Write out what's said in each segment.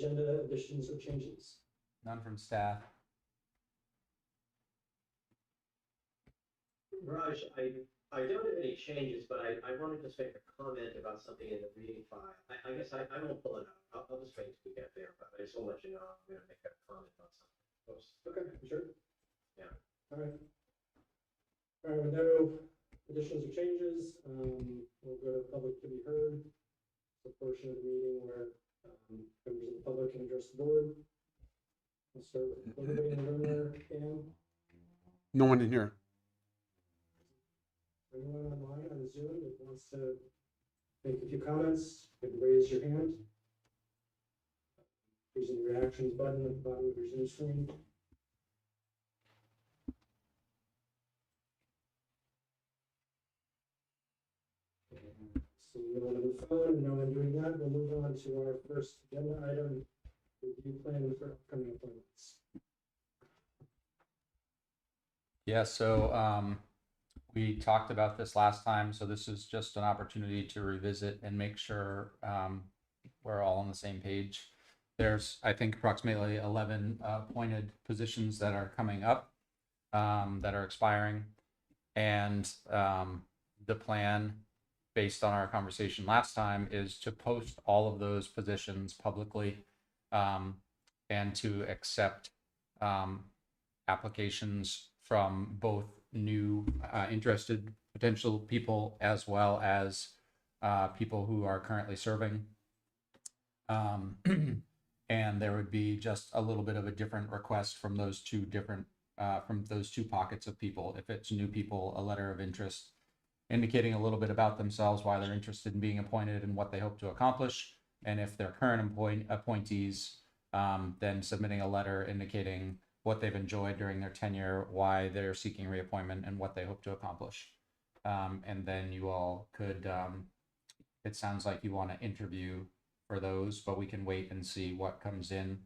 agenda, additions or changes? None from staff. Raj, I don't have any changes, but I wanted to just make a comment about something in the reading file. I guess I won't pull it up. I'll just wait until we get there, but I just want to let you know I'm going to make a comment on something. Okay, sure. Yeah. All right. All right, with no additions or changes, we'll go to public to be heard. The portion of the meeting where members of the public can address the board. We'll start with everybody in the room there. Pam, No one in here. anyone online on Zoom that wants to make a few comments, you can raise your hand. Using the reactions button at the bottom of your Zoom screen. So no one on the phone, no one doing that. We'll move on to our first agenda item, review plan for upcoming appointments. Yeah, so we talked about this last time, so this is just an opportunity to revisit and make sure we're all on the same page. There's, I think, approximately 11 appointed positions that are coming up that are expiring, and the plan, based on our conversation last time, is to post all of those positions publicly and to accept applications from both new interested potential people as well as people who are currently serving. And there would be just a little bit of a different request from those two different from those two pockets of people. If it's new people, a letter of interest indicating a little bit about themselves, why they're interested in being appointed and what they hope to accomplish. And if they're current appointees, then submitting a letter indicating what they've enjoyed during their tenure, why they're seeking reappointment, and what they hope to accomplish. And then you all could, it sounds like you want to interview for those, but we can wait and see what comes in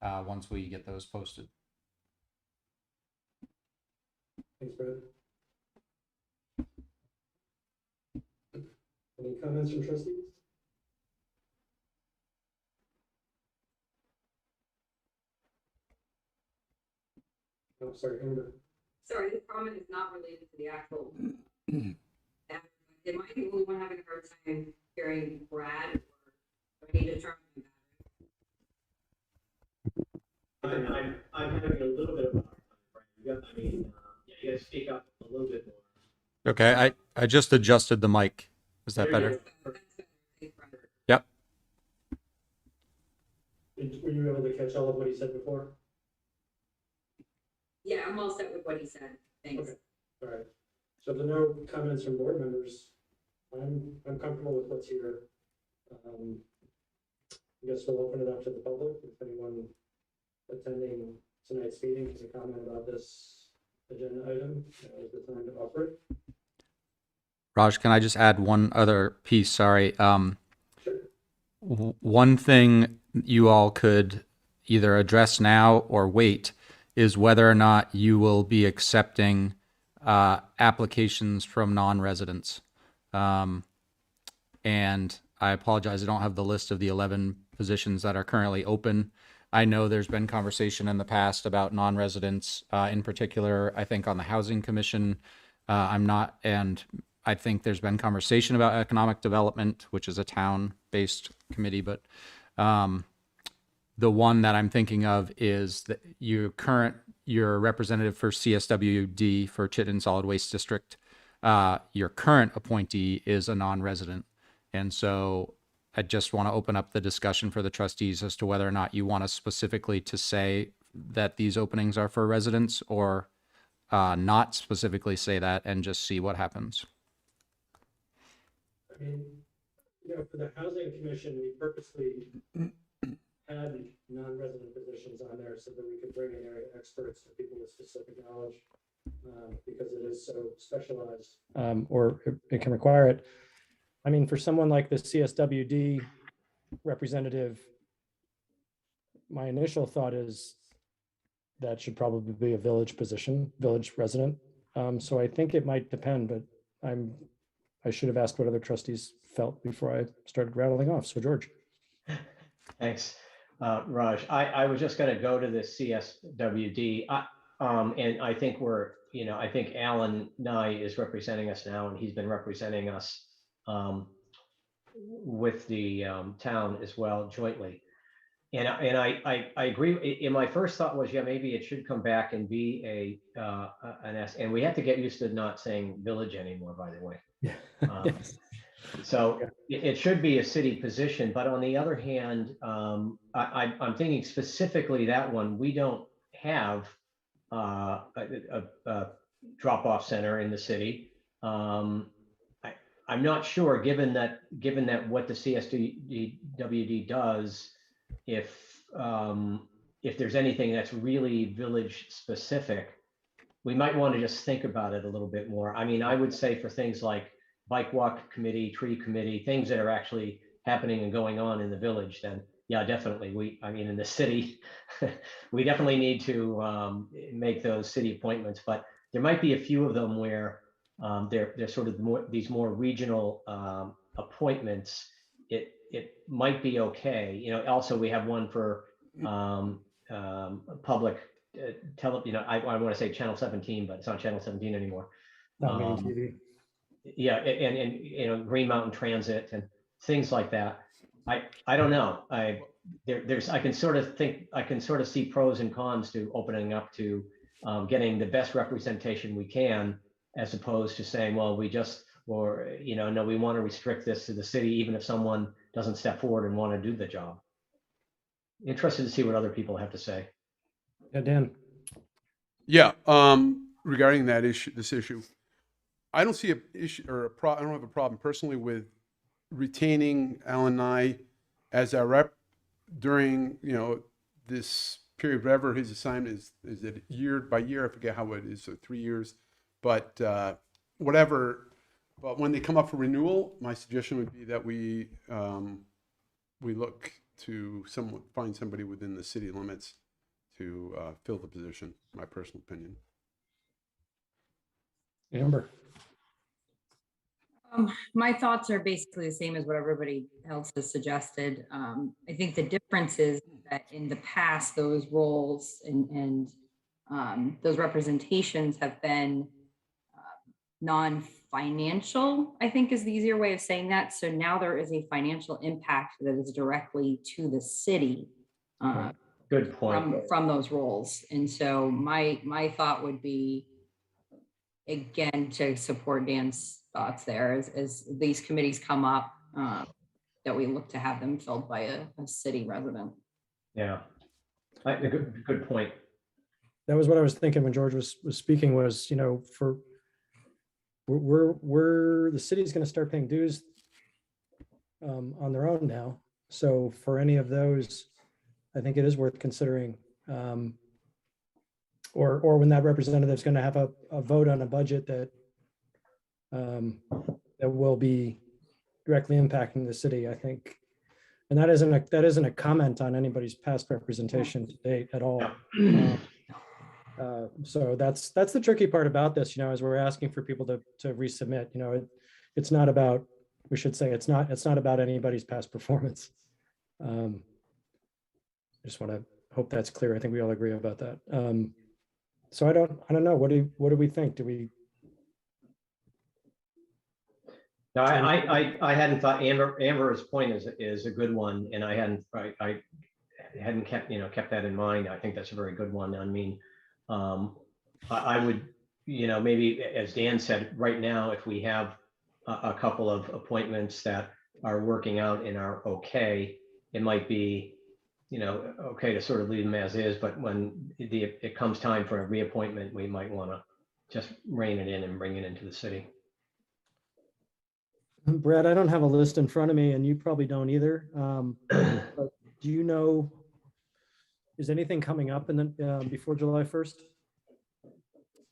once we get those posted. Thanks, Brad. Any comments from trustees? Oh, sorry, Amber. Sorry, this comment is not related to the actual. Am I the only one having a hard time hearing Brad, or do I need to turn him back? I'm having a little bit of a hard time, right? You got to speak up a little bit more. Okay, I just adjusted the mic. Is that better? Yep. Were you able to catch all of what he said before? Yeah, I'm all set with what he said. Thanks. Okay. All right. So if there are no comments from board members, I'm comfortable with what's here. I guess we'll open it up to the public. If anyone attending tonight's meeting has a comment about this agenda item, now is the time to offer it. Raj, can I just add one other piece? Sorry. Sure. One thing you all could either address now or wait is whether or not you will be accepting applications from non-residents. And I apologize, I don't have the list of the 11 positions that are currently open. I know there's been conversation in the past about non-residents, in particular, I think on the Housing Commission. I'm not, and I think there's been conversation about economic development, which is a town-based committee, but the one that I'm thinking of is that your representative for CSWD for Chittenden Solid Waste District. Your current appointee is a non-resident. And so I just want to open up the discussion for the trustees as to whether or not you want us specifically to say that these openings are for residents or not specifically say that and just see what happens. I mean, for the Housing Commission, we purposely had non-resident positions on there so that we could bring in area experts and people with specific knowledge because it is so specialized. Or it can require it. I mean, for someone like the CSWD representative, my initial thought is that should probably be a village position, village resident. So I think it might depend, but I should have asked what other trustees felt before I started rattling off. So George. Thanks. Raj. I was just gonna go to the CSWD. And I think I think Alan Nye is representing us now, and he's been representing us with the town as well jointly. And I agree. And my first thought was, yeah, maybe it should come back and be an S. And we have to get used to not saying village anymore, by the way. So it should be a city position. But on the other hand, I'm thinking specifically that one, we don't have a drop-off center in the city. I'm not sure, given that what the CSWD does, if there's anything that's really village specific, we might want to just think about it a little bit more. I mean, I would say for things like bike walk committee, tree committee, things that are actually happening and going on in the village, then yeah, definitely. I mean, in the city, we definitely need to make those city appointments, but there might be a few of them where they're sort of these more regional appointments. It might be okay. You know, also we have one for public I want to say Channel 17, but it's not Channel 17 anymore. Not maketv. Yeah, and Green Mountain Transit and things like that. I don't know. I can sort of see pros and cons to opening up to getting the best representation we can, as opposed to saying, well, no, we want to restrict this to the city, even if someone doesn't step forward and want to do the job. Interested to see what other people have to say. Yeah, Dan. Yeah, regarding this issue, I don't see an issue or I don't have a problem personally with retaining Alan Nye as our rep during, this period, whatever his assignment is it year by year? I forget how it is, so 3 years, but whatever. But when they come up for renewal, my suggestion would be that we look to find somebody within the city limits to fill the position, my personal opinion. Amber. My thoughts are basically the same as what everybody else has suggested. I think the difference is that in the past, those roles and those representations have been non-financial, I think is the easier way of saying that. So now there is a financial impact that is directly to the city. Good point. From those roles. And so my thought would be, again, to support Dan's thoughts there, as these committees come up, that we look to have them filled by a city resident. Yeah, good point. That was what I was thinking when George was speaking, was, we're the city's going to start paying dues on their own now. So for any of those, I think it is worth considering, or when that representative is going to have a vote on a budget that will be directly impacting the city, I think. And that isn't a comment on anybody's past representation to date at all. So that's the tricky part about this, as we're asking for people to resubmit. It's not about, we should say, it's not about anybody's past performance. I just want to hope that's clear. I think we all agree about that. So I don't know. What do we think? Do we? No, I hadn't thought Amber's point is a good one, and I hadn't kept that in mind. I think that's a very good one. I mean, I would, maybe, as Dan said, right now, if we have a couple of appointments that are working out and are okay, it might be, okay to sort of leave them as is, but when it comes time for a reappointment, we might want to just rein it in and bring it into the city. Brad, I don't have a list in front of me, and you probably don't either. But do you know, is anything coming up in the before July 1st?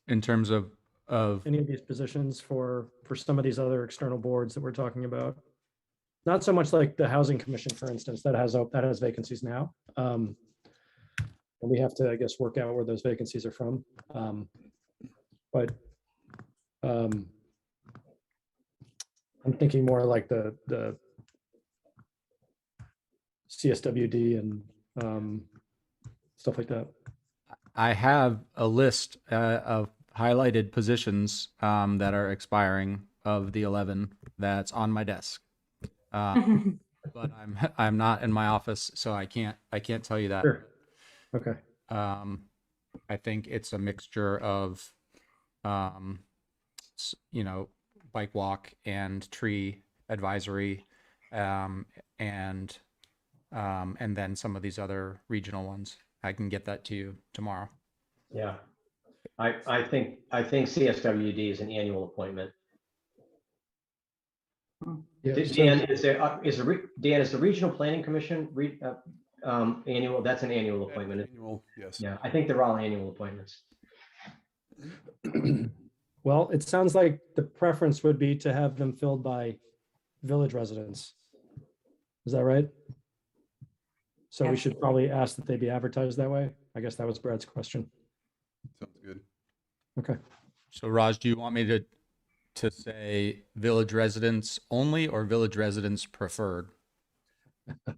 In terms of any of these positions for some of these other external boards that we're talking about? Not so much like the Housing Commission, for instance, that has vacancies now. And we have to, I guess, work out where those vacancies are from. But I'm thinking more like the CSWD and stuff like that. I have a list of highlighted positions that are expiring of the 11 that's on my desk. But I'm not in my office, so I can't tell you that. Sure. Okay. I think it's a mixture of, you know, bike walk and tree advisory, and then some of these other regional ones. I can get that to you tomorrow. Yeah. I think CSWD is an annual appointment. Yeah, Dan, is the Regional Planning Commission annual? That's an annual appointment. Annual, yes. Yeah, I think they're all annual appointments. well, it sounds like the preference would be to have them filled by village residents. Is that right? So we should probably ask that they be advertised that way. I guess that was Brad's question. Sounds good. Okay. So Raj, do you want me to say village residents only or village residents preferred? So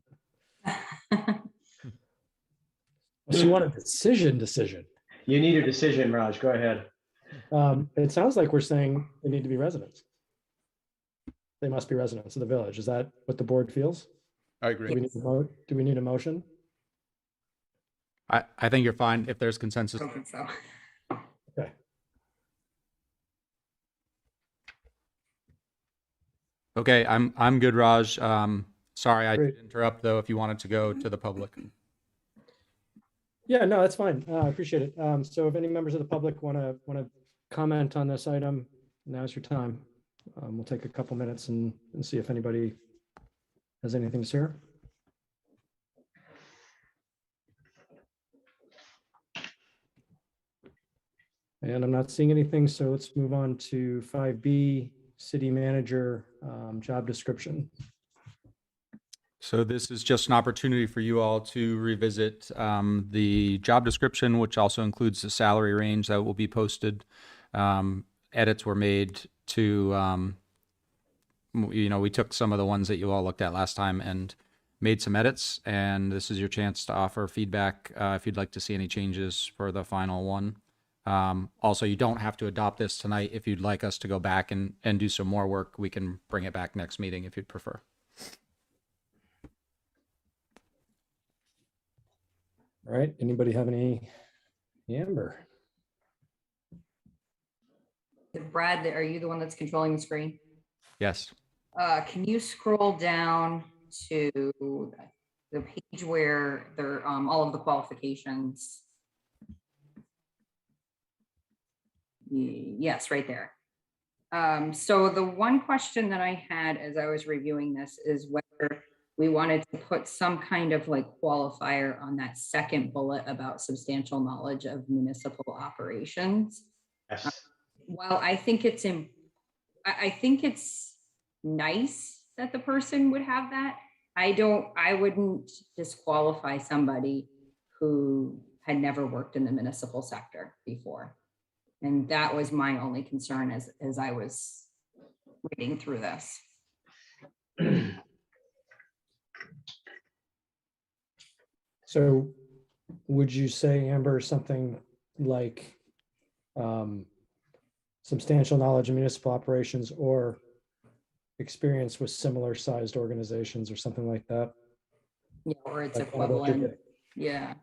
you want a decision? You need a decision, Raj. Go ahead. It sounds like we're saying they need to be residents. They must be residents of the village. Is that what the board feels? I agree. Do we need a motion? I think you're fine if there's consensus. I don't think so. Okay. Okay, I'm good, Raj. Sorry, I Great. did interrupt though, if you wanted to go to the public. Yeah, no, that's fine. I appreciate it. So if any members of the public want to comment on this item, now's your time. We'll take a couple minutes and see if anybody has anything to share. And I'm not seeing anything, so let's move on to 5B, city manager job description. So this is just an opportunity for you all to revisit the job description, which also includes the salary range that will be posted. Edits were made to, you know, we took some of the ones that you all looked at last time and made some edits, and this is your chance to offer feedback if you'd like to see any changes for the final one. Also, you don't have to adopt this tonight. If you'd like us to go back and do some more work, we can bring it back next meeting if you'd prefer. All right, anybody have any? Amber? Brad, are you the one that's controlling the screen? Yes. Can you scroll down to the page where there all of the qualifications? Yes, right there. So the one question that I had as I was reviewing this is whether we wanted to put some kind of like qualifier on that second bullet about substantial knowledge of municipal operations. Yes. Well, I think it's nice that the person would have that. I wouldn't disqualify somebody who had never worked in the municipal sector before. And that was my only concern as I was reading through this. So would you say, Amber, something like substantial knowledge of municipal operations or experience with similar sized organizations or something like that? Yeah, or it's Like kind of what you're equivalent. getting. Yeah.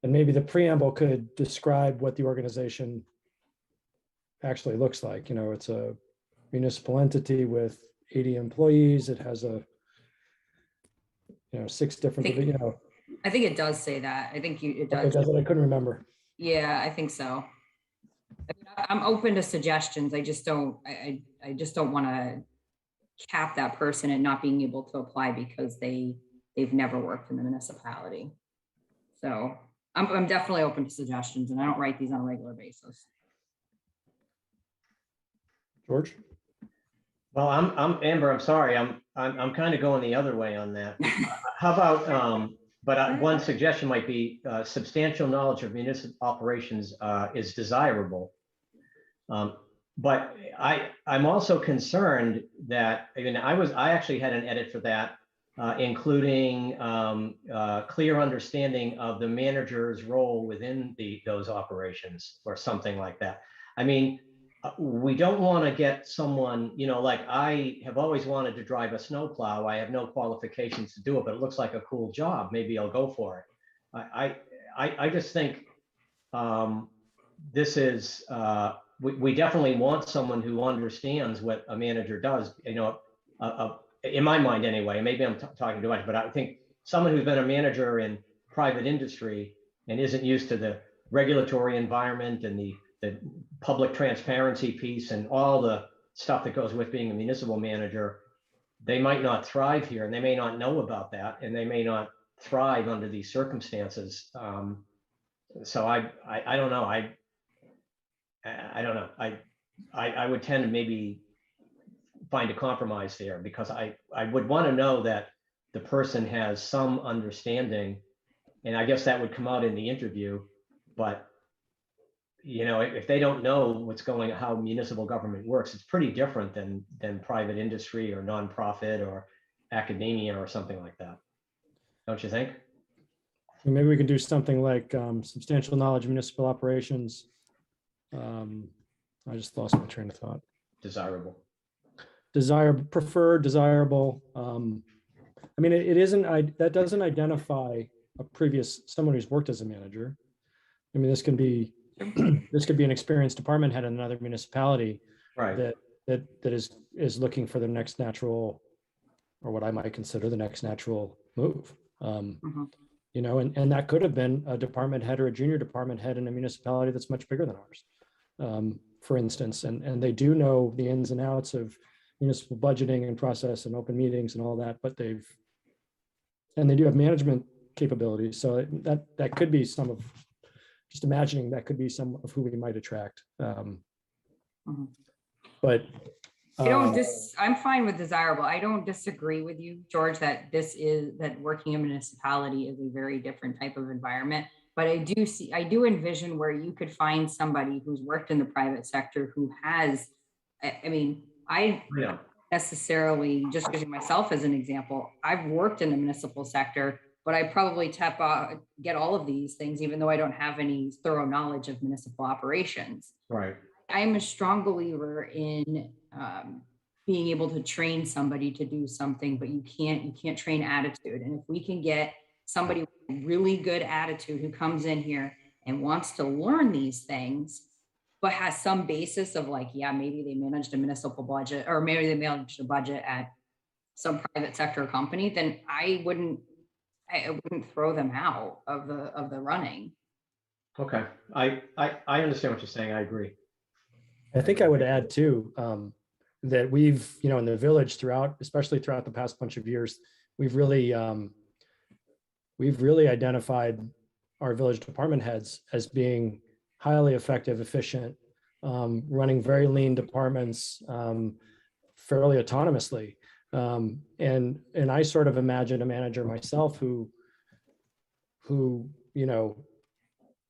And maybe the preamble could describe what the organization actually looks like. You know, it's a municipal entity with 80 employees. It has a, 6 different, I think it does say that. I think it Okay, does. I couldn't remember. Yeah, I think so. I'm open to suggestions. I just don't want to cap that person and not being able to apply because they've never worked in the municipality. So I'm definitely open to suggestions, and I don't write these on a regular basis. George? Well, I'm Amber. I'm sorry. I'm kind of going the other way on that. How about one suggestion might be substantial knowledge of municipal operations is desirable. But I'm also concerned that I actually had an edit for that including clear understanding of the manager's role within those operations or something like that. I mean, we don't want to get someone, like I have always wanted to drive a snowplow. I have no qualifications to do it, but it looks like a cool job. Maybe I'll go for it. I just think this is, we definitely want someone who understands what a manager does, in my mind anyway. Maybe I'm talking too much, but I think someone who's been a manager in private industry and isn't used to the regulatory environment and the public transparency piece and all the stuff that goes with being a municipal manager, they might not thrive here, and they may not know about that, and they may not thrive under these circumstances. So I don't know. I don't know. I would tend to maybe find a compromise there, because I would want to know that the person has some understanding, and I guess that would come out in the interview. But if they don't know how municipal government works, it's pretty different than private industry or nonprofit or academia or something like that. Don't you think? Maybe we can do something like substantial knowledge of municipal operations. I just lost my train of thought. Desirable. Preferred, desirable. I mean, it isn't, that doesn't identify someone who's worked as a manager. I mean, this could be an experienced department head in another municipality, right, that is looking for the next natural, or what I might consider the next natural move. And that could have been a department head or a junior department head in a municipality that's much bigger than ours, for instance, and they do know the ins and outs of municipal budgeting and process and open meetings and all that, but they do have management capabilities. So that could be some of, just imagining that could be some of who we might attract. But I'm fine with desirable. I don't disagree with you, George, that working in a municipality is a very different type of environment. But I do envision where you could find somebody who's worked in the private sector who has, I necessarily, just using myself as an example, I've worked in the municipal sector, but I probably get all of these things, even though I don't have any thorough knowledge of municipal operations. Right. I'm a strong believer in being able to train somebody to do something, but you can't train attitude. And if we can get somebody with a really good attitude who comes in here and wants to learn these things, but has some basis of maybe they managed a municipal budget, or maybe they managed a budget at some private sector company, then I wouldn't throw them out of the running. Okay, I understand what you're saying. I agree. I think I would add too, that we've, in the village especially throughout the past bunch of years, we've really identified our village department heads as being highly effective, efficient, running very lean departments, fairly autonomously. And I sort of imagine a manager myself who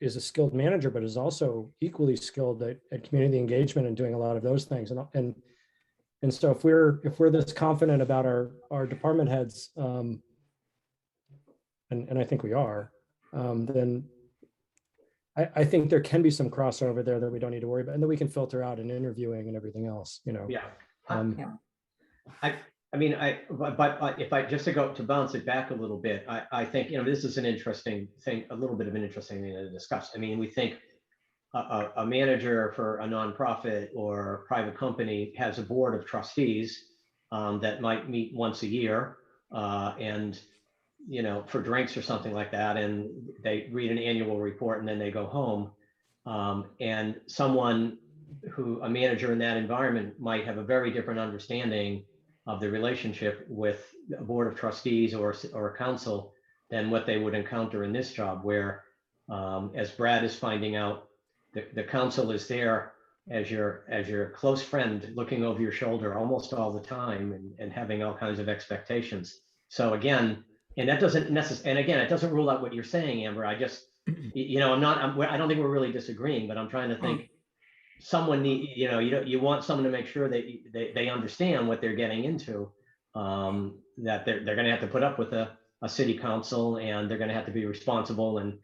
is a skilled manager, but is also equally skilled at community engagement and doing a lot of those things. And so if we're this confident about our department heads, and I think we are, then I think there can be some crossover there that we don't need to worry about, and that we can filter out in interviewing and everything else. Yeah. But if I just to bounce it back a little bit, I think this is an interesting thing, a little bit of an interesting thing to discuss. I mean, we think a manager for a nonprofit or private company has a board of trustees that might meet once a year, and for drinks or something like that, and they read an annual report and then they go home. And a manager in that environment might have a very different understanding of the relationship with a board of trustees or a council than what they would encounter in this job, where, as Brad is finding out, the council is there as your close friend, looking over your shoulder almost all the time, and having all kinds of expectations. So again, and that doesn't necessarily, and again, it doesn't rule out what you're saying, Amber. I just, I don't think we're really disagreeing, but I'm trying to think. Someone you want someone to make sure that they understand what they're getting into, that they're going to have to put up with a city council, and they're going to have to be responsible, and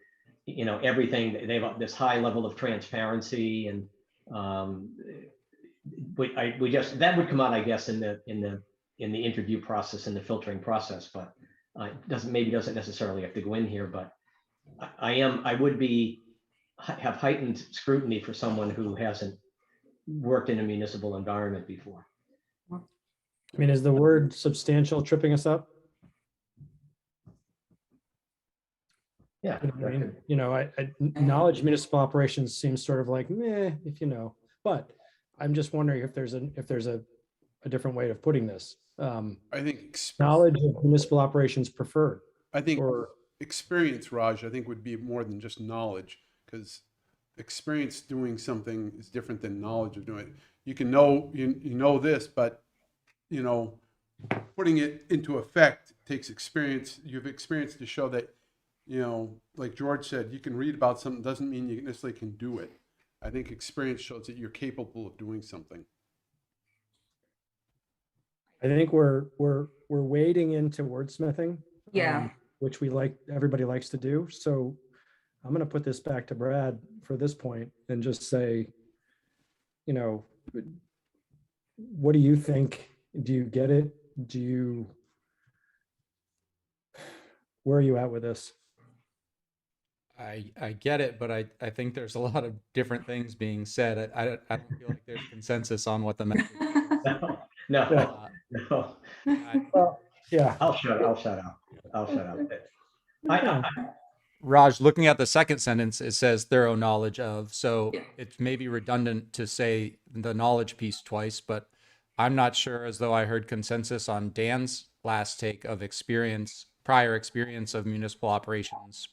everything. They have this high level of transparency, and we just, that would come out, I guess, in the interview process, in the filtering process, but doesn't necessarily have to go in here. But I would have heightened scrutiny for someone who hasn't worked in a municipal environment before. I mean, is the word substantial tripping us up? Yeah. Knowledge municipal operations seems sort of like, meh, if you know, but I'm just wondering if there's a different way of putting this. I think Knowledge of municipal operations preferred. I think Or experience, Raj, I think would be more than just knowledge, because experience doing something is different than knowledge of doing it. You can know, you know this, but putting it into effect takes experience. You have experience to show that, like George said, you can read about something, doesn't mean you necessarily can do it. I think experience shows that you're capable of doing something. I think we're wading into wordsmithing. Yeah. Which everybody likes to do. So I'm going to put this back to Brad for this point and just say, what do you think? Do you get it? Where are you at with this? I get it, but I think there's a lot of different things being said. I don't feel like there's consensus on what the message is. No. Well, yeah. I'll shut up. Raj, looking at the second sentence, it says thorough knowledge of, so it's maybe redundant to say the knowledge piece twice, but I'm not sure, as though I heard consensus on Dan's last take of prior experience of municipal operations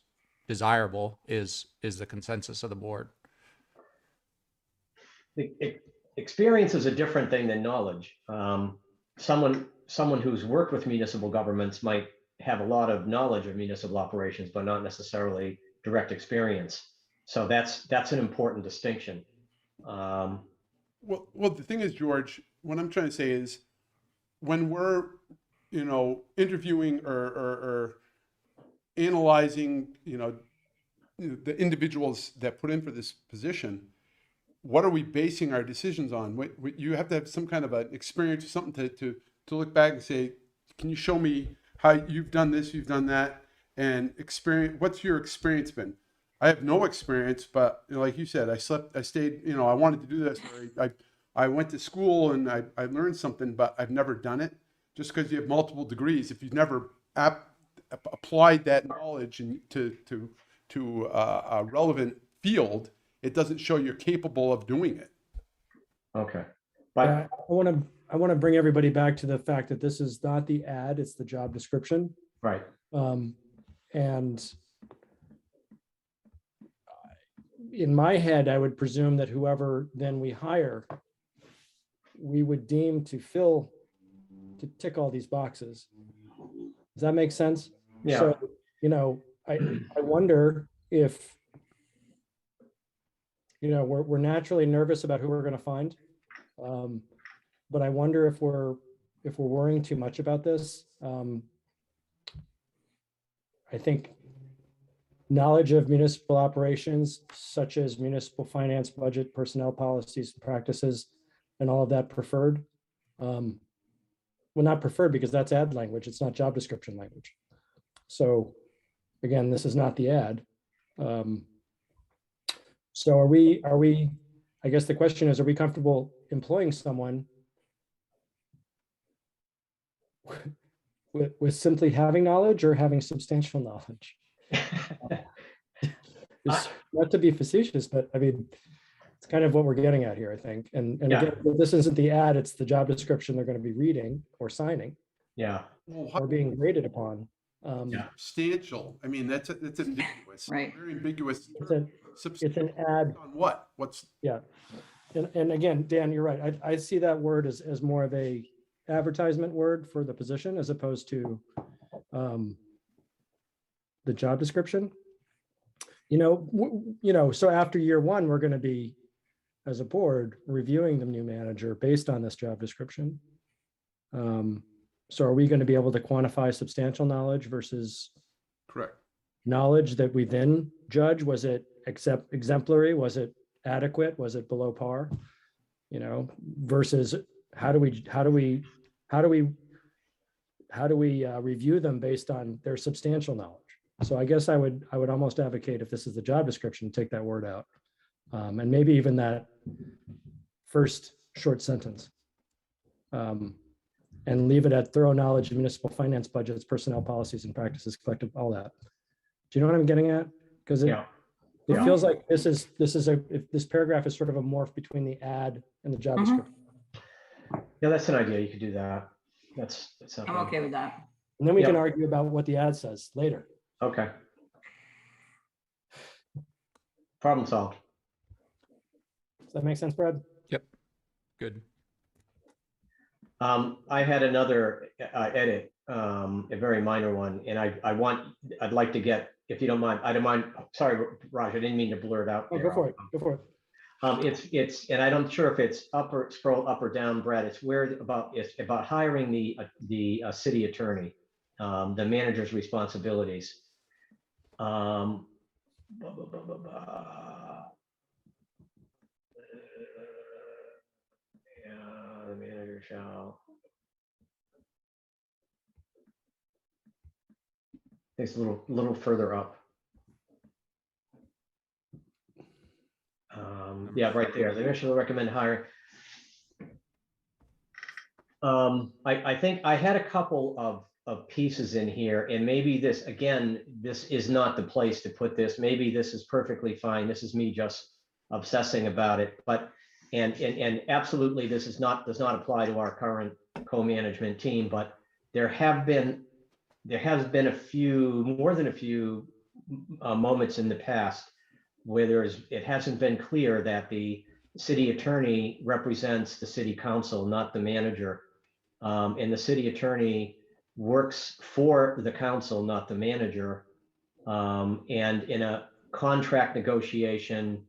desirable is the consensus of the board. Experience is a different thing than knowledge. Someone who's worked with municipal governments might have a lot of knowledge of municipal operations, but not necessarily direct experience. So that's an important distinction. Well, the thing is, George, what I'm trying to say is, when we're, interviewing or analyzing, the individuals that put in for this position, what are we basing our decisions on? You have to have some kind of an experience, something to look back and say, can you show me how you've done this, you've done that, and experience? What's your experience been? I have no experience, but like you said, I stayed, I wanted to do this. I went to school and I learned something, but I've never done it. Just because you have multiple degrees, if you've never applied that knowledge to a relevant field, it doesn't show you're capable of doing it. Okay. But I want to bring everybody back to the fact that this is not the ad, it's the job description. Right. And in my head, I would presume that whoever then we hire, we would deem to tick all these boxes. Does that make sense? Yeah. So, I wonder if, we're naturally nervous about who we're going to find. But I wonder if we're worrying too much about this. I think knowledge of municipal operations, such as municipal finance, budget, personnel policies, and practices, and all of that preferred. Well, not preferred because that's ad language. It's not job description language. So again, this is not the ad. So are we, I guess the question is, are we comfortable employing someone with simply having knowledge or having substantial knowledge? Not to be facetious, but I mean, it's kind of what we're getting at here, I think. And Yeah. again, this isn't the ad, it's the job description they're going to be reading or signing Yeah. or being graded upon. Substantial. I mean, that's ambiguous. Right. Very ambiguous. It's an ad. On what? What's? Yeah. And again, Dan, you're right. I see that word as more of a advertisement word for the position as opposed to the job description. So after year one, we're going to be, as a board, reviewing the new manager based on this job description. So are we going to be able to quantify substantial knowledge versus Correct. knowledge that we then judge? Was it exemplary? Was it adequate? Was it below par? You know, versus how do we review them based on their substantial knowledge? So I guess I would almost advocate, if this is the job description, take that word out. And maybe even that first short sentence. And leave it at thorough knowledge of municipal finance budgets, personnel policies and practices, collective, all that. Do you know what I'm getting at? Because it feels like this paragraph is sort of a morph between the ad and the job description. Yeah, that's an idea. You could do that. That's I'm okay with that. And then we can argue about what the ad says later. Okay. Problem solved. Does that make sense, Brad? Yep. Good. I had another edit, a very minor one, and I'd like to get, if you don't mind, I don't mind. Sorry, Raj, I didn't mean to blur it out. Oh, go for it. Go for it. It's, and I'm not sure if it's scroll up or down, Brad. It's about hiring the city attorney, the manager's responsibilities. The manager shall. It's a little further up. Yeah, right there. The manager shall recommend hiring. I think I had a couple of pieces in here, and maybe this is not the place to put this. Maybe this is perfectly fine. This is me just obsessing about it, but and absolutely this does not apply to our current co-management team, but there has been more than a few moments in the past where it hasn't been clear that the city attorney represents the city council, not the manager. And the city attorney works for the council, not the manager. And in a contract negotiation,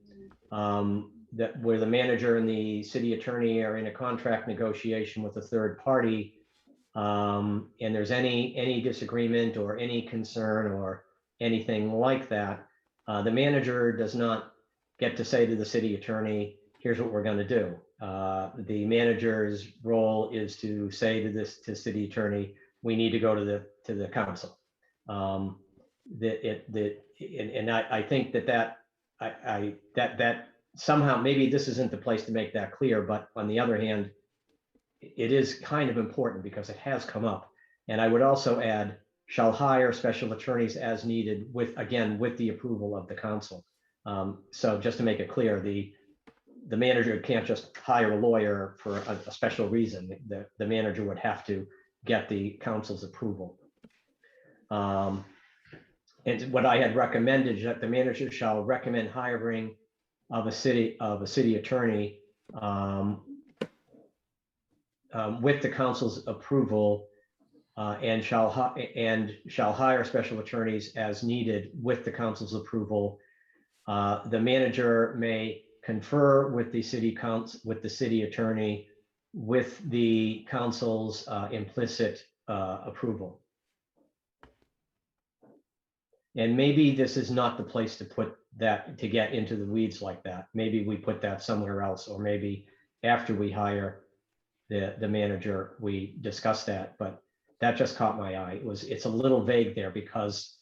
where the manager and the city attorney are in a contract negotiation with a third party, and there's any disagreement or any concern or anything like that, the manager does not get to say to the city attorney, here's what we're going to do. The manager's role is to say to city attorney, we need to go to the council. I think that somehow maybe this isn't the place to make that clear, but on the other hand, it is kind of important because it has come up. And I would also add, shall hire special attorneys as needed with the approval of the council. So just to make it clear, the manager can't just hire a lawyer for a special reason. The manager would have to get the council's approval. And what I had recommended is that the manager shall recommend hiring of a city attorney with the council's approval, and shall hire special attorneys as needed with the council's approval. The manager may confer with the city council, with the city attorney, with the council's implicit approval. And maybe this is not the place to put that, to get into the weeds like that. Maybe we put that somewhere else, or maybe after we hire the manager, we discuss that. But that just caught my eye. It's a little vague there because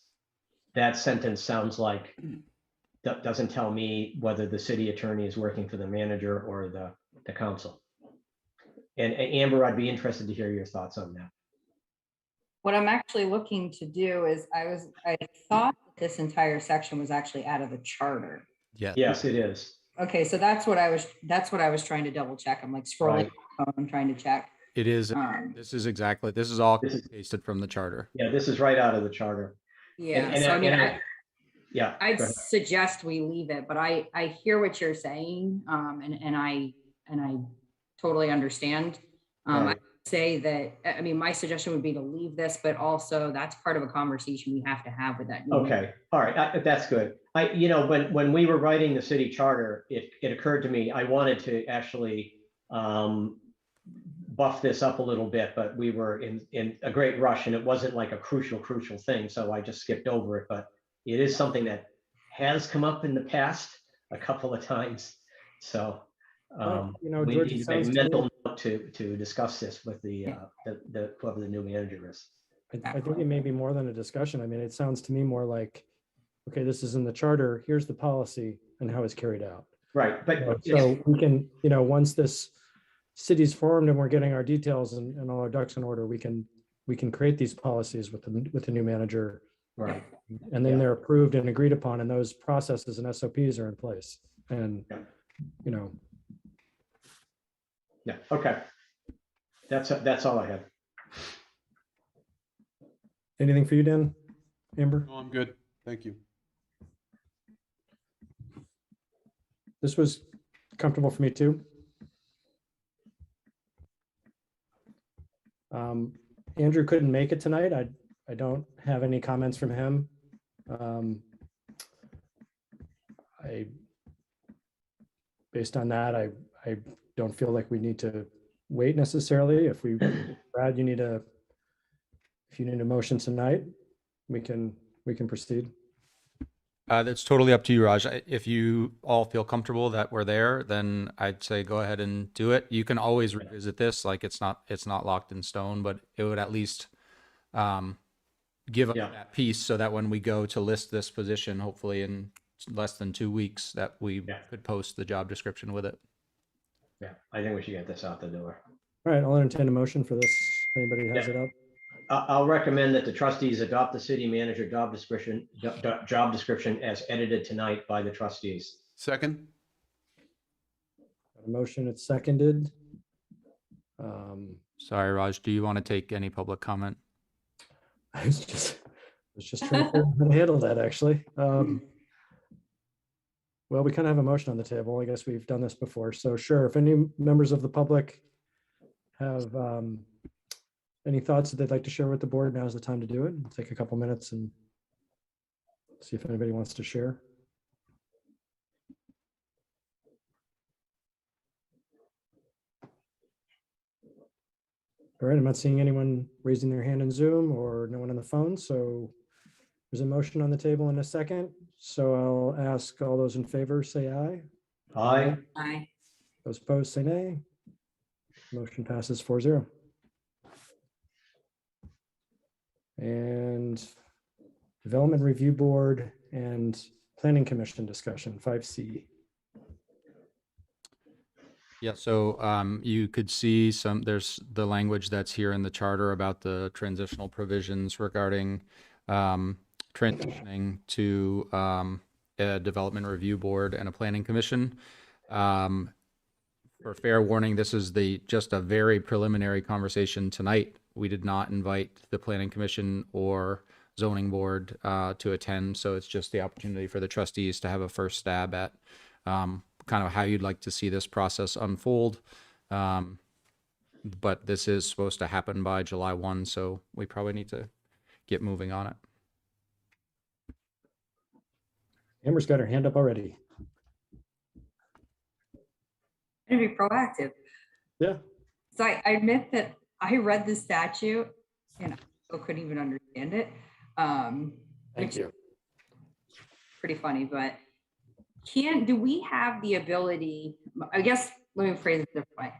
that sentence sounds like, doesn't tell me whether the city attorney is working for the manager or the council. And Amber, I'd be interested to hear your thoughts on that. What I'm actually looking to do is I thought this entire section was actually out of the charter. Yeah. Yes, it is. Okay, so that's what I was trying to double check. I'm like scrolling, I'm trying to check. It is. This is all pasted from the charter. Yeah, this is right out of the charter. Yeah. Yeah. I'd suggest we leave it, but I hear what you're saying, and I totally understand. Right. I'd say that, I mean, my suggestion would be to leave this, but also that's part of a conversation we have to have with that. Okay, all right, that's good. When we were writing the city charter, it occurred to me, I wanted to actually buff this up a little bit, but we were in a great rush and it wasn't like a crucial thing. So I just skipped over it, but it is something that has come up in the past a couple of times. So You know, we George, need it to make sounds a to me, mental note to discuss this with the whoever the new manager is. I think it may be more than a discussion. I mean, it sounds to me more like, okay, this is in the charter, here's the policy and how it's carried out. Right, but So we can, you know, once this city's formed and we're getting our details and all our ducks in order, we can create these policies with the new manager. right, And then Yeah. they're approved and agreed upon, and those processes and SOPs are in place. And, Yeah. you know, yeah, okay. That's all I had. anything for you, Dan? Amber? No, I'm good. Thank you. This was comfortable for me too. Andrew couldn't make it tonight. I don't have any comments from him. Based on that, I don't feel like we need to wait necessarily. Brad, if you need a motion tonight, we can proceed. That's totally up to you, Raj. If you all feel comfortable that we're there, then I'd say go ahead and do it. You can always revisit this, like it's not locked in stone, but it would at least give us that piece so that when we go to list this position, hopefully in less than 2 weeks, that we could post the job description with it. Yeah, I think we should get this out the door. All right, I'll entertain a motion for this. If anybody has it up. I'll recommend that the trustees adopt the city manager job description as edited tonight by the trustees. Second? Got a motion, it's seconded. Sorry, Raj, do you want to take any public comment? I was just trying to figure out how to handle that, actually. Well, we kind of have a motion on the table. I guess we've done this before. So sure, if any members of the public have any thoughts that they'd like to share with the board, now's the time to do it. We'll take a couple minutes and see if anybody wants to share. All right, I'm not seeing anyone raising their hand in Zoom or no one on the phone, so there's a motion on the table in a second. So I'll ask all those in favor, say aye. Aye. Aye. Those opposed, say nay. Motion passes 4-0. And Development Review Board and Planning Commission discussion, 5C. Yeah, so you could see there's the language that's here in the charter about the transitional provisions regarding transitioning to a development review board and a planning commission. For fair warning, this is just a very preliminary conversation tonight. We did not invite the planning commission or zoning board to attend, so it's just the opportunity for the trustees to have a first stab at kind of how you'd like to see this process unfold. But this is supposed to happen by July 1, so we probably need to get moving on it. Amber's got her hand up already. To be proactive. Yeah. So I admit that I read the statute and I still couldn't even understand it. Thank you. Pretty funny, but do we have the ability, I guess, let me phrase it a different way.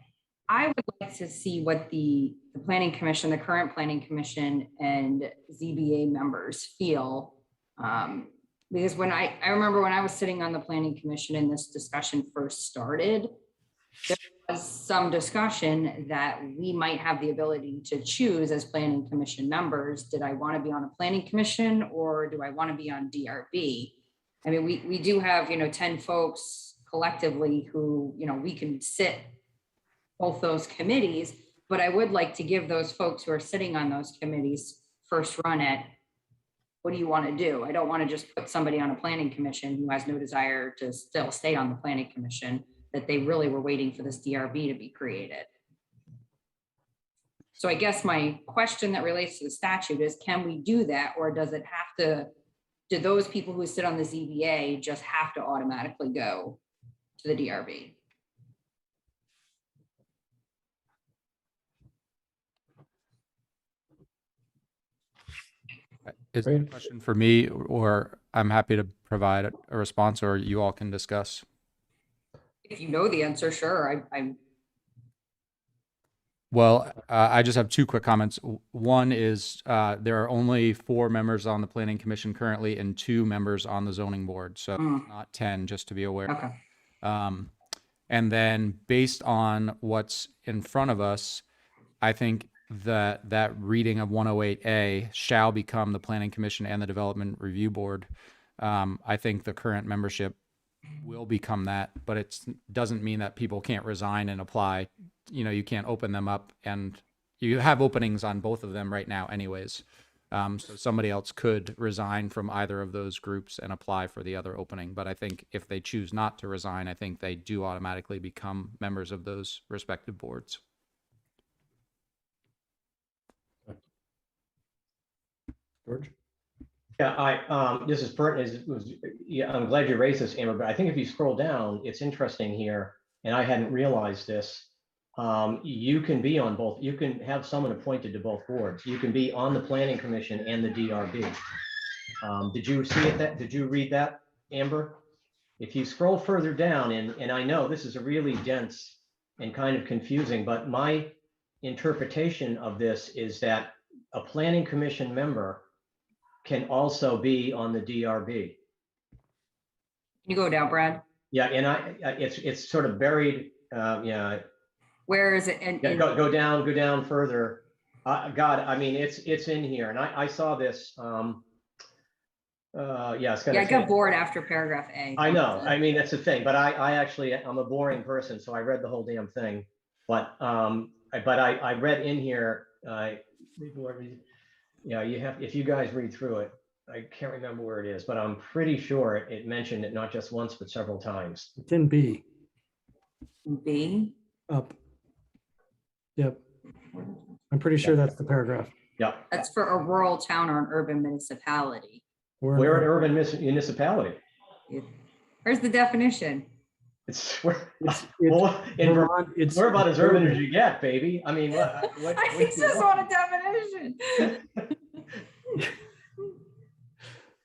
I would like to see what the planning commission, the current planning commission and ZBA members feel. Because when I remember when I was sitting on the planning commission and this discussion first started, there was some discussion that we might have the ability to choose as planning commission members. Did I want to be on a planning commission or do I want to be on DRB? I mean, we do have, 10 folks collectively who, we can sit both those committees, but I would like to give those folks who are sitting on those committees first run at, what do you want to do? I don't want to just put somebody on a planning commission who has no desire to still stay on the planning commission, that they really were waiting for this DRB to be created. So I guess my question that relates to the statute is, can we do that? Or does it have to, do those people who sit on the ZBA just have to automatically go to the DRB? Is there a Great. question for me, or I'm happy to provide a response, or you all can discuss? If you know the answer, sure. Well, I just have two quick comments. One is there are only 4 members on the planning commission currently and 2 members on the zoning board, so not 10, just to be aware. Okay. And then based on what's in front of us, I think that reading of 108A shall become the planning commission and the development review board. I think the current membership will become that, but it doesn't mean that people can't resign and apply. You know, you can't open them up, and you have openings on both of them right now anyways. So somebody else could resign from either of those groups and apply for the other opening. But I think if they choose not to resign, I think they do automatically become members of those respective boards. George? Yeah, this is pertinent. Yeah, I'm glad you raised this, Amber, but I think if you scroll down, it's interesting here, and I hadn't realized this. You can be on both. You can have someone appointed to both boards. You can be on the planning commission and the DRB. Did you see it? Did you read that, Amber? If you scroll further down, and I know this is a really dense and kind of confusing, but my interpretation of this is that a planning commission member can also be on the DRB. Can you go down, Brad? Yeah, and it's sort of buried. Yeah. Where is it? Yeah, go down further. God, I mean, it's in here, and I saw this. Yeah, it's I got bored after paragraph A. I know. I mean, that's the thing. But I actually, I'm a boring person, so I read the whole damn thing. But I read in here. Yeah, you have. If you guys read through it, I can't remember where it is, but I'm pretty sure it mentioned it not just once but several times. It's in B. B. Up. Yep. I'm pretty sure that's the paragraph. Yeah. That's for a rural town or an urban municipality. We're an urban municipality. Where's the definition? Well, in Vermont, we're about as urban as you get, baby. I mean, what I just want a definition.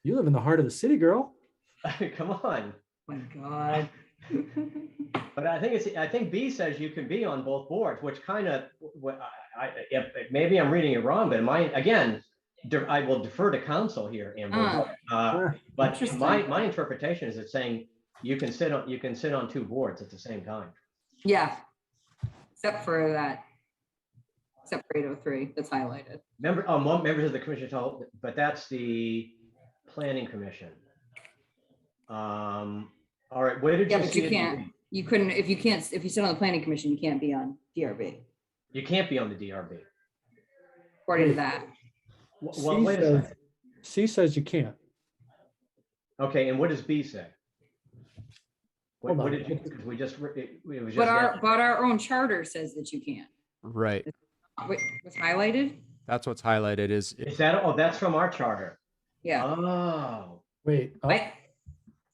You live in the heart of the city, girl. Come on. Oh my God. But I think B says you can be on both boards, which kind of, maybe I'm reading it wrong, but again, I will defer to counsel here, Amber. But my interpretation is it's saying you can sit on 2 boards at the same time. Yeah, except for 803 that's highlighted. Members of the commission, but that's the planning commission. All right, where did you but see you it? can't. You couldn't if you sit on the planning commission, you can't be on DRB. You can't be on the DRB. According to that. Well, wait a second. C says you can't. Okay, and what does B say? What did you? Because we just it was just. But our own charter says that you can't. Right. Wait, what's highlighted? That's what's highlighted is Is that? Oh, that's from our charter. Yeah. Oh. Wait. Oh, I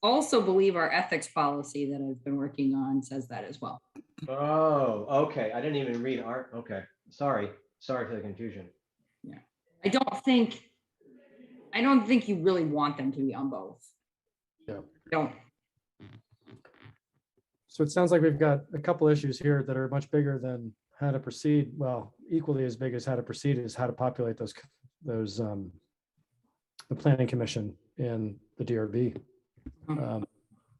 also believe our ethics policy that I've been working on says that as well. Oh, okay. I didn't even read our. Okay, sorry for the confusion. Yeah, I don't think you really want them to be on both. Yeah. Don't. So it sounds like we've got a couple issues here that are much bigger than how to proceed. Well, equally as big as how to proceed is how to populate those the planning commission and the DRB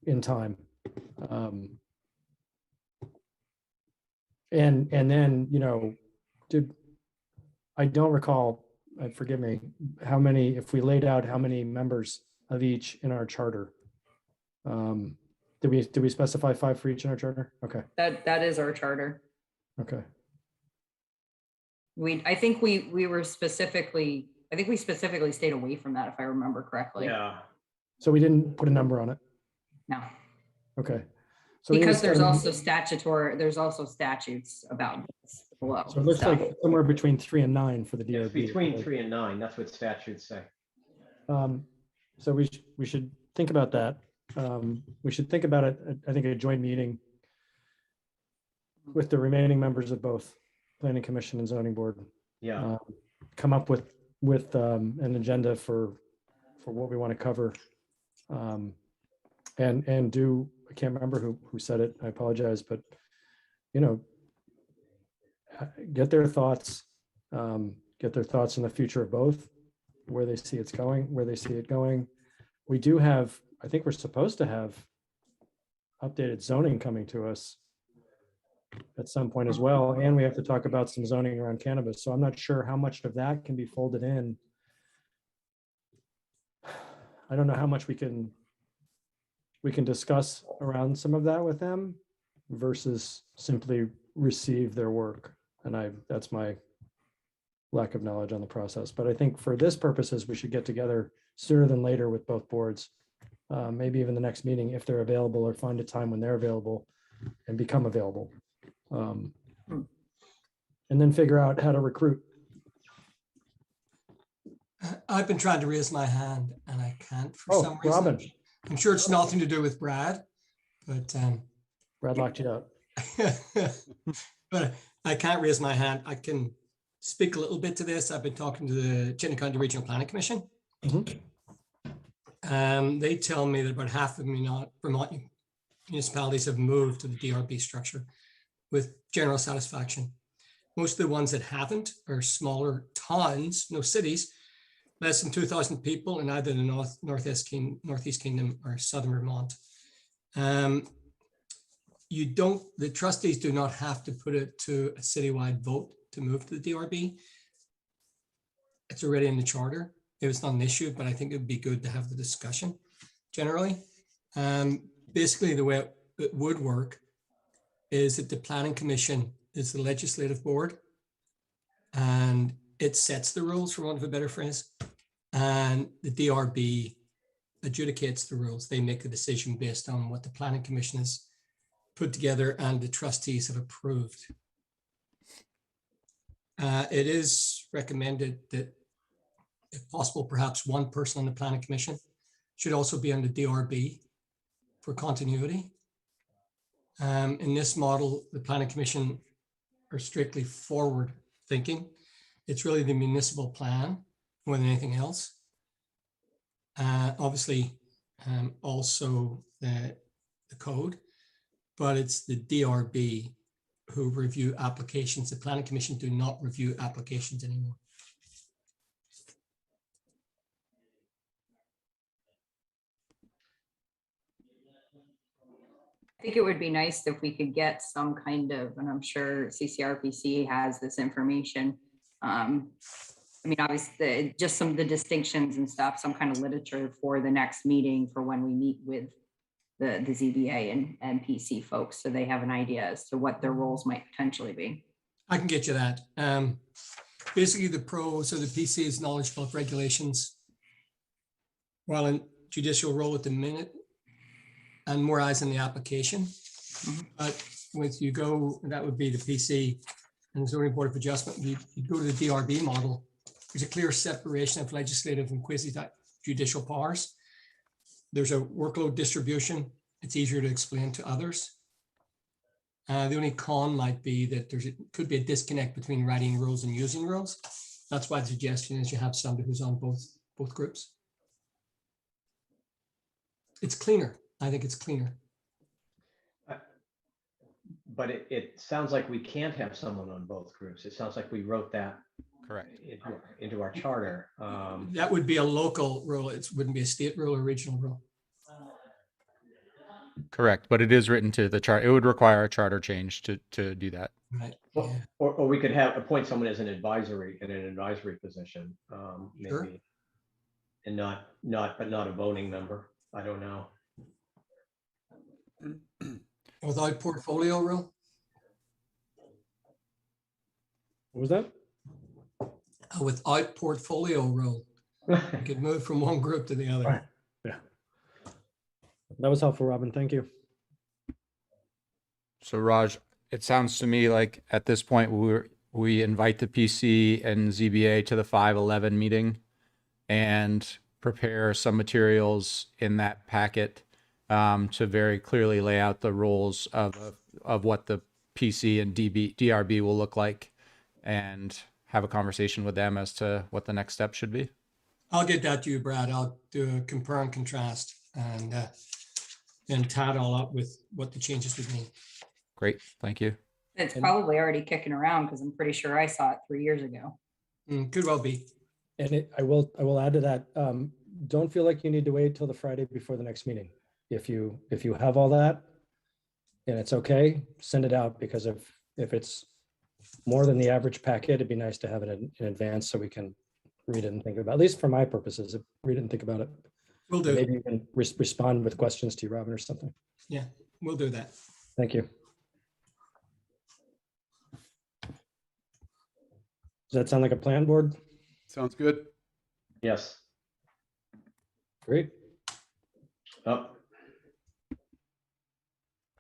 in time. And then, you know, I don't recall, forgive me, how many, if we laid out how many members of each in our charter. Did we specify 5 for each in our charter? Okay. That is our charter. Okay. I think we specifically stayed away from that, if I remember correctly. Yeah. So we didn't put a number on it. No. Okay. So Because there's also statutes about this below. So it looks like somewhere between 3 and 9 for the Yeah, DRB. it's between 3 and 9. That's what statutes say. So we should think about that. We should think about it. I think a joint meeting with the remaining members of both planning commission and zoning board. Yeah. Come up with with an agenda for what we want to cover. And do, I can't remember who said it, I apologize, but, you know, get their thoughts on the future of both, where they see it going. We do have, I think we're supposed to have updated zoning coming to us at some point as well, and we have to talk about some zoning around cannabis. So I'm not sure how much of that can be folded in. I don't know how much we can discuss around some of that with them versus simply receive their work. And that's my lack of knowledge on the process. But I think for this purposes, we should get together sooner than later with both boards. Maybe even the next meeting if they're available, or find a time when they're available and become available. And then figure out how to recruit. I've been trying to raise my hand and I can't for some reason. Robin, I'm sure it's nothing to do with Brad, but Brad locked you out. but I can't raise my hand. I can speak a little bit to this. I've been talking to the Chittenden County Regional Planning Commission. They tell me that about half of Vermont municipalities have moved to the DRB structure with general satisfaction. Most of the ones that haven't are smaller towns, no cities, less than 2,000 people in either the Northeast Kingdom or Southern Vermont. The trustees do not have to put it to a citywide vote to move to the DRB. It's already in the charter. It was not an issue, but I think it would be good to have the discussion generally. Basically, the way it would work is that the Planning Commission is the legislative board and it sets the rules, for want of a better phrase, and the DRB adjudicates the rules. They make a decision based on what the Planning Commission has put together and the trustees have approved. It is recommended that, if possible, perhaps one person on the Planning Commission should also be on the DRB for continuity. In this model, the Planning Commission are strictly forward thinking. It's really the municipal plan more than anything else. Obviously, also the code, but it's the DRB who review applications. The Planning Commission do not review applications anymore. I think it would be nice if we could get some kind of, and I'm sure CCRPC has this information. I mean, obviously, just some of the distinctions and stuff, some kind of literature for the next meeting for when we meet with the ZBA and PC folks, so they have an idea as to what their roles might potentially be. I can get you that. Basically, the PC is knowledgeable of regulations, while in judicial role at the minute, and more eyes on the application. But with you go, that would be the PC and the zoning board of adjustment. You go to the DRB model. There's a clear separation of legislative and quasi-judicial powers. There's a workload distribution. It's easier to explain to others. The only con might be that could be a disconnect between writing rules and using rules. That's why the suggestion is you have somebody who's on both groups. It's cleaner. I think it's cleaner. But it sounds like we can't have someone on both groups. It sounds like we wrote that Correct. into our charter. That would be a local rule. It wouldn't be a state rule or regional rule. Correct, but it is written to the chart. It would require a charter change to do that. Right. Well, Yeah. or we could appoint someone as an advisory position, maybe, Sure. and not a voting member. I don't know. Without portfolio rule? What was that? Without portfolio rule, you could move from one group to the other. Right. Yeah. That was helpful, Robin. Thank you. So Raj, it sounds to me like at this point we invite the PC and ZBA to the 5/11 meeting and prepare some materials in that packet to very clearly lay out the roles of what the PC and DRB will look like, and have a conversation with them as to what the next step should be? I'll get that to you, Brad. I'll do a compare and contrast and tie it all up with what the changes would mean. Great, thank you. It's And- probably already kicking around because I'm pretty sure I saw it 3 years ago. Could well be. And I will add to that, don't feel like you need to wait till the Friday before the next meeting. If you have all that and it's okay, send it out, because if it's more than the average packet, it'd be nice to have it in advance so we can read it and think about, at least for my purposes, read it and think about it. We'll do. Maybe you can respond with questions to you, Robin, or something. Yeah, we'll do that. Thank you. Does that sound like a plan, board? Sounds good. Yes. Great. Oh,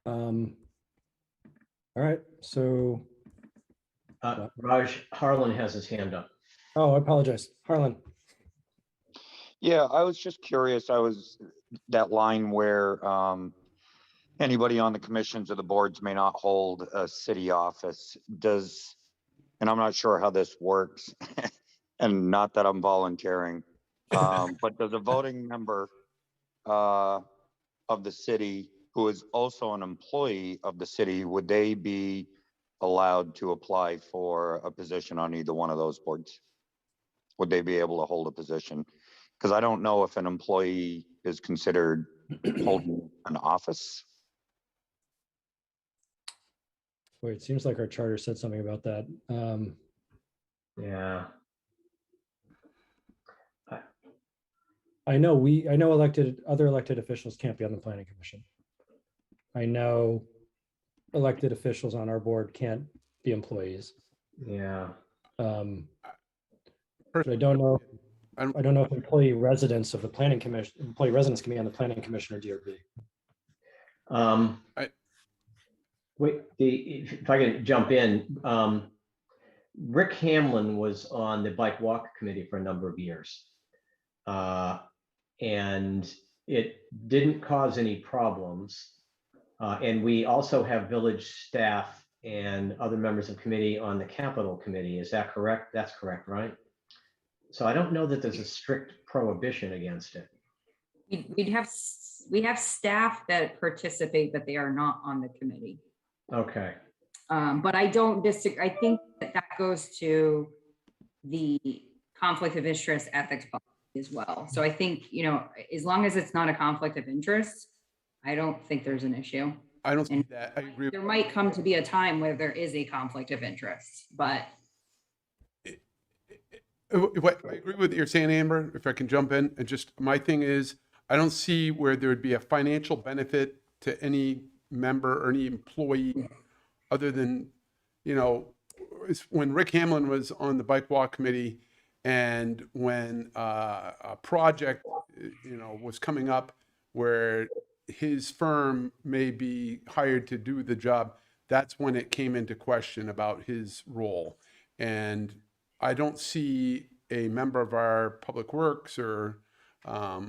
All right, so, Raj Harlan has his hand up. oh, I apologize. Harlan. Yeah, I was just curious. That line where anybody on the commissions or the boards may not hold a city office and I'm not sure how this works, and not that I'm volunteering, but does a voting member of the city who is also an employee of the city, would they be allowed to apply for a position on either one of those boards? Would they be able to hold a position? Because I don't know if an employee is considered holding an office. Wait, it seems like our charter said something about that. Yeah. I know other elected officials can't be on the planning commission. I know elected officials on our board can't be employees. Yeah. But I don't know if employee residents of the planning commission, employee residents can be on the planning commission or DRB. Wait, if I can jump in, Rick Hamlin was on the Bike Walk Committee for a number of years. And it didn't cause any problems. And we also have village staff and other members of committee on the Capital Committee. Is that correct? That's correct, right? So I don't know that there's a strict prohibition against it. We have staff that participate, but they are not on the committee. Okay. But I don't disagree. I think that goes to the conflict of interest ethics policy as well. So I think, as long as it's not a conflict of interest, I don't think there's an issue. I don't see that. I agree. There might come to be a time where there is a conflict of interest, but I agree with what you're saying, Amber, if I can jump in. And just, my thing is, I don't see where there would be a financial benefit to any member or any employee other than, when Rick Hamlin was on the Bike Walk Committee, and when a project, was coming up where his firm may be hired to do the job, that's when it came into question about his role. And I don't see a member of our public works or I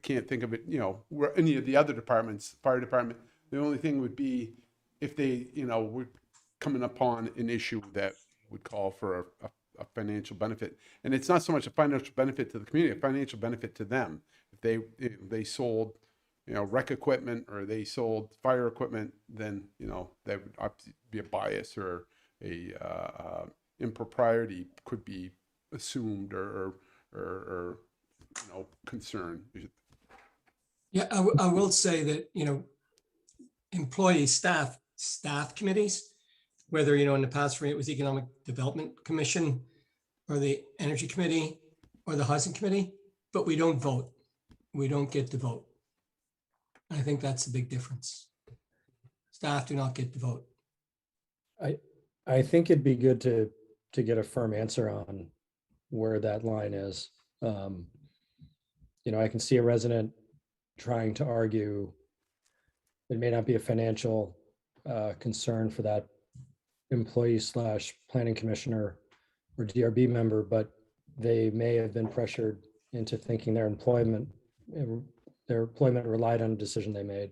can't think of it, where any of the other departments, fire department, the only thing would be if they, were coming upon an issue that would call for a financial benefit. And it's not so much a financial benefit to the community, a financial benefit to them. If they sold, rec equipment or they sold fire equipment, then, that would be a bias or a impropriety could be assumed or concern. Yeah, I will say that, employee staff committees, whether, in the past for me, it was Economic Development Commission or the Energy Committee or the Housing Committee, but we don't vote. We don't get to vote. I think that's a big difference. Staff do not get to vote. I think it'd be good to get a firm answer on where that line is. I can see a resident trying to argue it may not be a financial concern for that employee / planning commissioner or DRB member, but they may have been pressured into thinking their employment relied on a decision they made.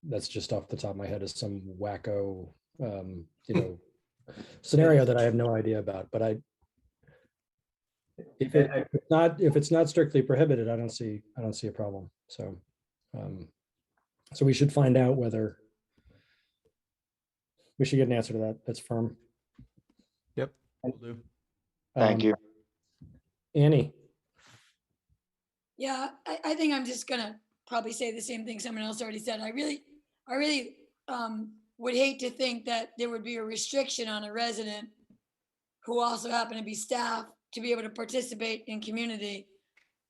That's just off the top of my head as some wacko, scenario that I have no idea about, but if it's not strictly prohibited, I don't see a problem. So, so we should find out whether we should get an answer to that. That's firm. Yep. Will do. Thank you. Annie, Yeah, I think I'm just gonna probably say the same thing someone else already said. I really would hate to think that there would be a restriction on a resident who also happen to be staff to be able to participate in community.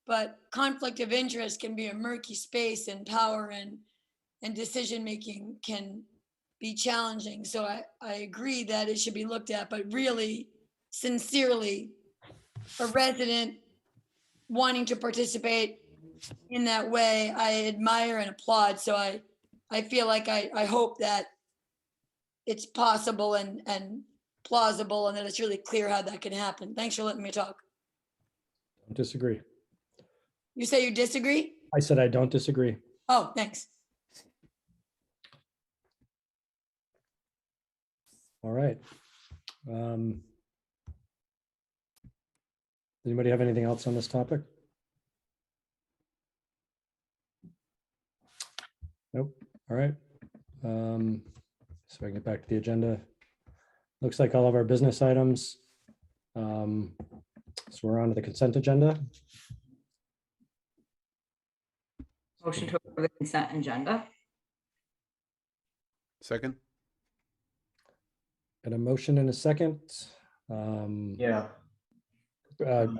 But conflict of interest can be a murky space, and power and decision-making can be challenging. So I agree that it should be looked at, but really, sincerely, a resident wanting to participate in that way, I admire and applaud. So I feel like I hope that it's possible and plausible, and that it's really clear how that can happen. Thanks for letting me talk. don't disagree. You say you disagree? I said I don't disagree. Oh, thanks. All right. Anybody have anything else on this topic? Nope. All right. So I can get back to the agenda. Looks like all of our business items. So we're on to the consent agenda. Motion to approve the consent agenda. Second? Got a motion and a second. Yeah.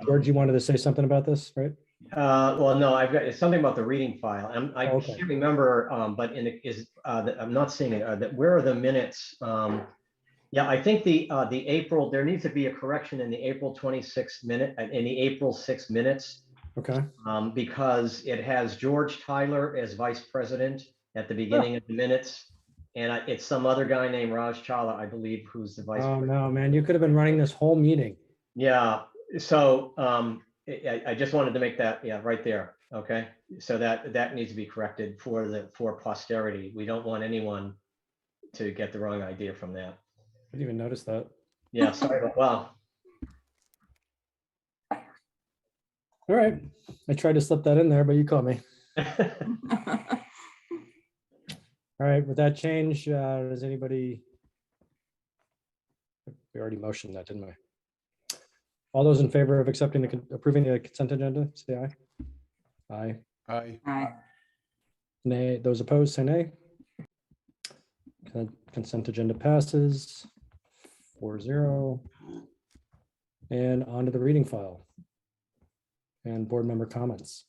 George, you wanted to say something about this, right? Well, no, it's something about the reading file. I Okay. can't remember, but I'm not seeing it. Where are the minutes? Yeah, I think the April, there needs to be a correction in the April 26th minute, in the April 6 minutes. Okay. Because it has George Tyler as vice president at the beginning of the minutes. And it's some other guy named Raj Chawla, I believe, who's the vice Oh, president. no, man, you could have been running this whole meeting. Yeah, so I just wanted to make that, yeah, right there. Okay, so that needs to be corrected for posterity. We don't want anyone to get the wrong idea from that. I didn't even notice that. Yeah, sorry about, well, All right. I tried to slip that in there, but you caught me. All right, with that change, does anybody? We already motioned that, didn't we? All those in favor of accepting approving the consent agenda, say aye. Aye. Aye. Aye. Nay. Those opposed, say nay. Consent agenda passes 4-0. And on to the reading file and board member comments.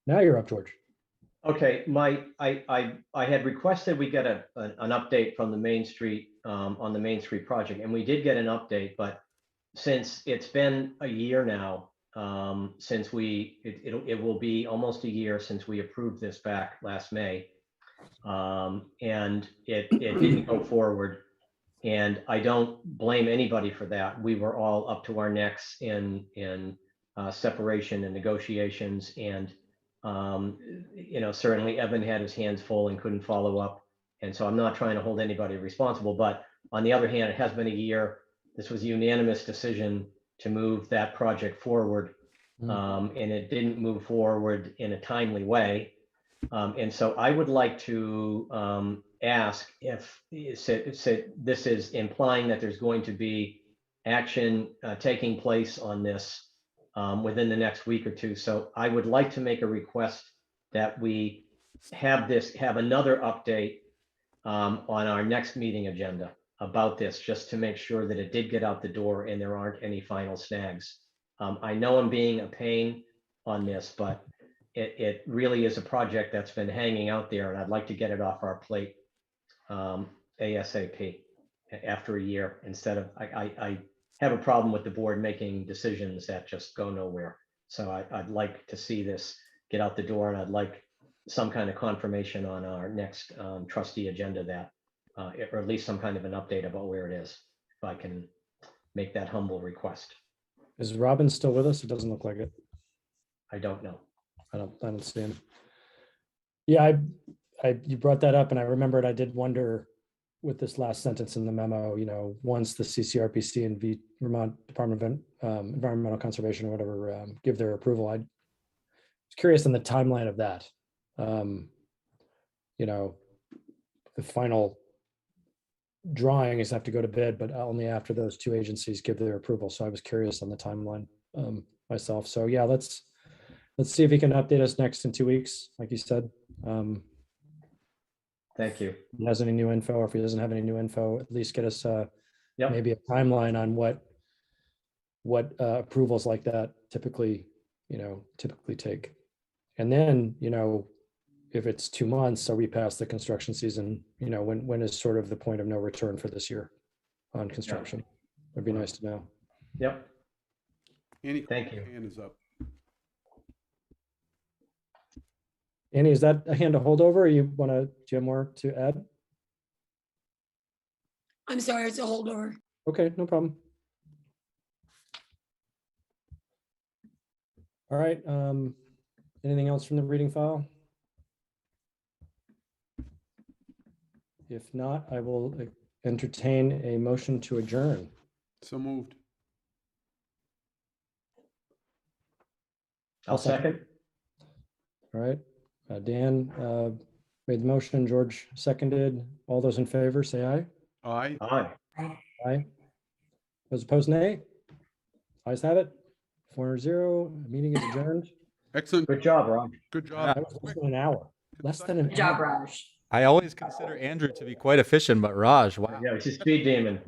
Now you're up, George. okay, I had requested we get an update from the Main Street, on the Main Street project, and we did get an update, but since it's been a year now, since it will be almost a year since we approved this back last May, and it didn't go forward, and I don't blame anybody for that. We were all up to our necks in separation and negotiations, and certainly Evan had his hands full and couldn't follow up. And so I'm not trying to hold anybody responsible, but on the other hand, it has been a year. This was a unanimous decision to move that project forward. And it didn't move forward in a timely way. And so I would like to ask if this is implying that there's going to be action taking place on this within the next week or two. So I would like to make a request that we have another update on our next meeting agenda about this, just to make sure that it did get out the door and there aren't any final snags. I know I'm being a pain on this, but it really is a project that's been hanging out there, and I'd like to get it off our plate ASAP after a year, instead of, I have a problem with the board making decisions that just go nowhere. So I'd like to see this get out the door, and I'd like some kind of confirmation on our next trustee agenda that, or at least some kind of an update about where it is, if I can make that humble request. Is Robin still with us? It doesn't look like it. I don't know. I don't see him. Yeah, you brought that up, and I remembered I did wonder with this last sentence in the memo, once the CCRPC and Vermont Department of Environmental Conservation or whatever give their approval, I was curious on the timeline of that. The final drawing is have to go to bid, but only after those two agencies give their approval. So I was curious on the timeline myself. So yeah, let's see if he can update us next in 2 weeks, like you said. Thank you. If he has any new info, or if he doesn't have any new info, at least get us Yep. maybe a timeline on what approvals like that typically take. And then, if it's 2 months, are we past the construction season? When is sort of the point of no return for this year on construction? Would be nice to know. Yep. Annie, Thank you. hand is up. Annie, is that a hand to hold over? Or do you have more to add? I'm sorry, it's a holdover. Okay, no problem. All right. Anything else from the reading file? If not, I will entertain a motion to adjourn. So moved. I'll second. All right. Dan made the motion. George seconded. All those in favor, say aye. Aye. Aye. Aye. Those opposed, nay. Ayes have it. 4-0. Meeting is adjourned. Excellent. Good job, Ron. Good job. That was less than an hour. Less than an Good job, hour. Raj. I always consider Andrew to be quite efficient, but Raj, wow. Yeah, it's a speed demon.